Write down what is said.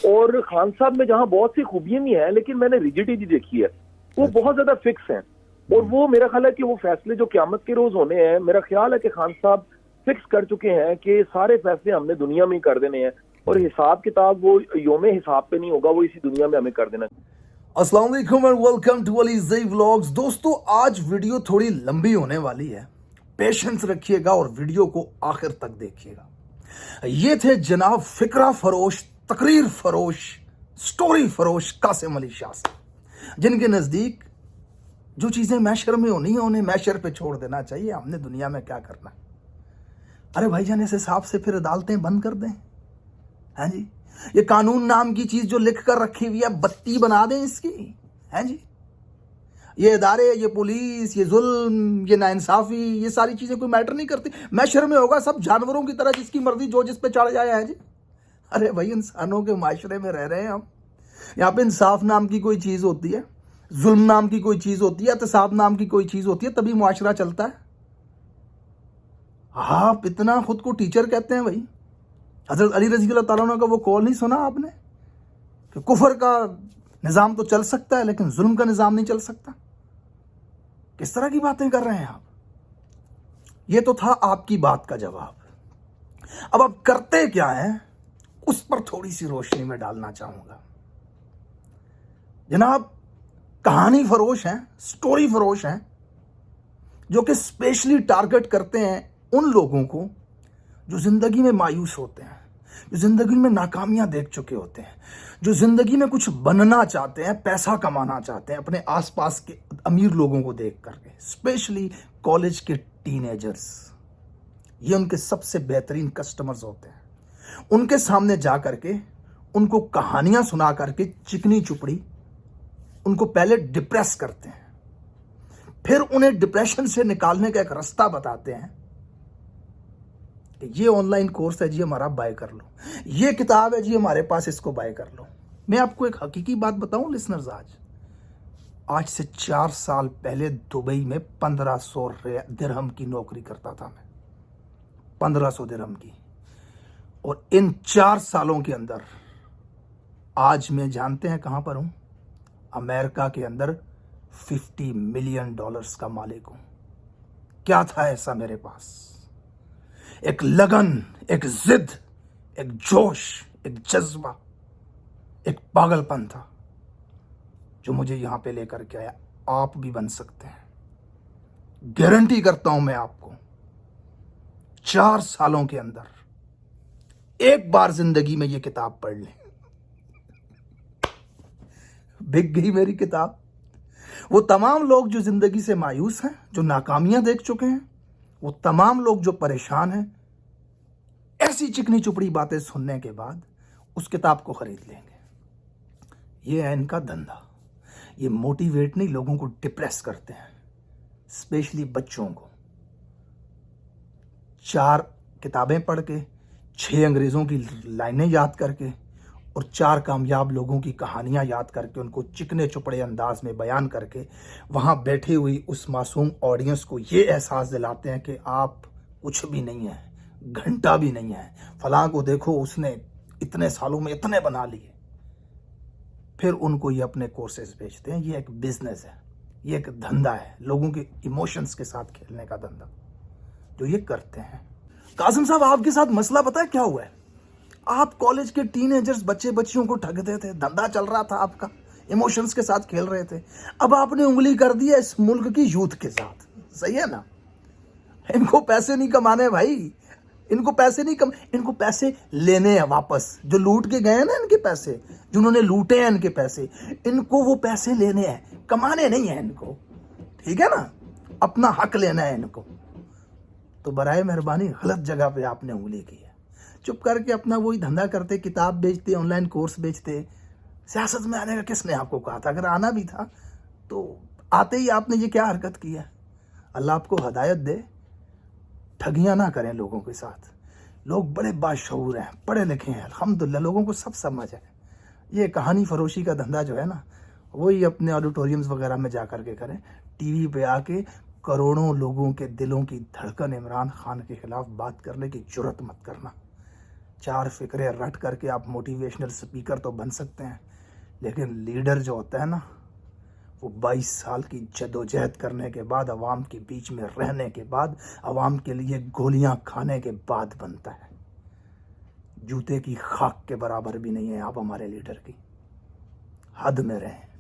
और खान साहब में जहां बहुत सी खूबियां भी हैं, लेकिन मैंने रिजिडिटी देखी है, वो बहुत ज्यादा फिक्स हैं। और वो मेरा ख्याल है कि वो फैसले जो क़यामत के रोज होने हैं, मेरा ख्याल है कि खान साहब फिक्स कर चुके हैं कि सारे फैसले हमने दुनिया में ही कर देने हैं, और हिसाब किताब वो योम हिसाब पे नहीं होगा, वो इसी दुनिया में हमें कर देना। अस्सलाम वालेकुम and welcome to Ali Zai vlogs. दोस्तों, आज वीडियो थोड़ी लंबी होने वाली है, पेशेंस रखिएगा और वीडियो को आखिर तक देखिएगा। ये थे जनाब फिक्रा फरोश, तकरीर फरोश, स्टोरी फरोश कासिम अली शाह साहब, जिनके नजदीक जो चीजें मैशर में होनी है उन्हें मैशर पे छोड़ देना चाहिए। हमने दुनिया में क्या करना। अरे भाईजान, इस हिसाब से फिर अदालतें बंद कर दें। हैं जी, ये कानून नाम की चीज जो लिख कर रखी हुई है, बत्ती बना दें इसकी। हैं जी, ये इदारे, ये पुलिस, ये जुल्म, ये नाइंसाफी, ये सारी चीजें कोई मैटर नहीं करती। मैशर में होगा सब जानवरों की तरह, जिसकी मर्जी जो जिस पे चढ़ जाए। है जी, अरे भाई, इंसानों के माशरे में रह रहे हैं हम। यहाँ पे इंसाफ नाम की कोई चीज होती है, जुल्म नाम की कोई चीज होती है, एहतसाब नाम की कोई चीज होती है, तभी मुआशरा चलता है। आप इतना खुद को टीचर कहते हैं भाई। हजरत अली रज़ी अल्लाह तआला अन्हु का वो कॉल नहीं सुना आपने कि कुफर का निज़ाम तो चल सकता है लेकिन जुल्म का निज़ाम नहीं चल सकता? किस तरह की बातें कर रहे हैं आप? ये तो था आपकी बात का जवाब। अब आप करते क्या हैं उस पर थोड़ी सी रोशनी में डालना चाहूंगा। जनाब, कहानी फरोश हैं, स्टोरी फरोश हैं, जो कि स्पेशली टारगेट करते हैं उन लोगों को जो जिंदगी में मायूस होते हैं, जो जिंदगी में नाकामियां देख चुके होते हैं, जो जिंदगी में कुछ बनना चाहते हैं, पैसा कमाना चाहते हैं अपने आसपास के अमीर लोगों को देख करके। स्पेशली कॉलेज के टीनेजर्स, ये उनके सबसे बेहतरीन कस्टमर्स होते हैं। उनके सामने जा करके उनको कहानियां सुना करके चिकनी चुपड़ी उनको पहले डिप्रेस करते हैं, फिर उन्हें डिप्रेशन से निकालने का एक रास्ता बताते हैं। ये ऑनलाइन कोर्स है जी, हमारा बाय कर लो। ये किताब है जी, हमारे पास, इसको बाय कर लो। मैं आपको एक हकीकी बात बताऊं लिसनर्स, आज से 4 साल पहले दुबई में 1500 दिरहम की नौकरी करता था मैं, 1500 दिरहम की। और इन 4 सालों के अंदर आज मैं, जानते हैं कहां पर हूं? अमेरिका के अंदर $50 मिलियन का मालिक हूं। क्या था ऐसा मेरे पास? एक लगन, एक जिद, एक जोश, एक जज्बा, एक पागलपन था जो मुझे यहां पे लेकर के आया। आप भी बन सकते हैं, गारंटी करता हूं मैं आपको। 4 सालों के अंदर एक बार जिंदगी में ये किताब पढ़ लें, बिक गई मेरी किताब। वो तमाम लोग जो जिंदगी से मायूस हैं, जो नाकामियां देख चुके हैं, वो तमाम लोग जो परेशान हैं, ऐसी चिकनी चुपड़ी बातें सुनने के बाद उस किताब को खरीद लेंगे। ये है इनका धंधा। ये मोटिवेट नहीं, लोगों को डिप्रेस करते हैं, स्पेशली बच्चों को। 4 किताबें पढ़ के, 6 अंग्रेजों की लाइनें याद करके और 4 कामयाब लोगों की कहानियां याद करके, उनको चिकने चुपड़े अंदाज में बयान करके वहां बैठी हुई उस मासूम ऑडियंस को ये एहसास दिलाते हैं कि आप कुछ भी नहीं है, घंटा भी नहीं है। फलां को देखो, उसने इतने सालों में इतने बना लिए। फिर उनको ये अपने कोर्सेज बेचते हैं। ये एक बिजनेस है, ये एक धंधा है, लोगों के इमोशंस के साथ खेलने का धंधा जो ये करते हैं। कासिम साहब, आपके साथ मसला पता है क्या हुआ है? आप कॉलेज के टीनेजर्स, बच्चे बच्चियों को ठगते थे, धंधा चल रहा था आपका, इमोशंस के साथ खेल रहे थे। अब आपने उंगली कर दी है इस मुल्क की यूथ के साथ। सही है ना? इनको पैसे नहीं कमाने भाई, इनको पैसे नहीं इनको पैसे लेने हैं वापस। जो लूट के गए हैं ना इनके पैसे, जिन्होंने लूटे हैं इनके पैसे, इनको वो पैसे लेने हैं, कमाने नहीं है इनको। ठीक है ना? अपना हक लेना है इनको। तो बराए मेहरबानी गलत जगह पे आपने उंगली की है। चुप करके अपना वही धंधा करते, किताब बेचते, ऑनलाइन कोर्स बेचते। सियासत में आने का किसने आपको कहा था? अगर आना भी था तो आते ही आपने ये क्या हरकत की है? अल्लाह आपको हदायत दे, ठगियां ना करें लोगों के साथ। लोग बड़े बाशऊर हैं, पढ़े लिखे हैं, अल्हम्दुलिल्लाह, लोगों को सब समझ है। ये कहानी फरोशी का धंधा जो है ना, वही अपने ऑडिटोरियम्स वगैरह में जा करके करें। टीवी पे आके करोड़ों लोगों के दिलों की धड़कन इमरान खान के खिलाफ बात करने की जुर्रत मत करना। 4 फिक्रे रट करके आप मोटिवेशनल स्पीकर तो बन सकते हैं, लेकिन लीडर जो होता है ना, वो 22 साल की जदोजहद करने के बाद, अवाम के बीच में रहने के बाद, अवाम के लिए गोलियां खाने के बाद बनता है। जूते की खाक के बराबर भी नहीं है आप हमारे लीडर की। हद में रहें।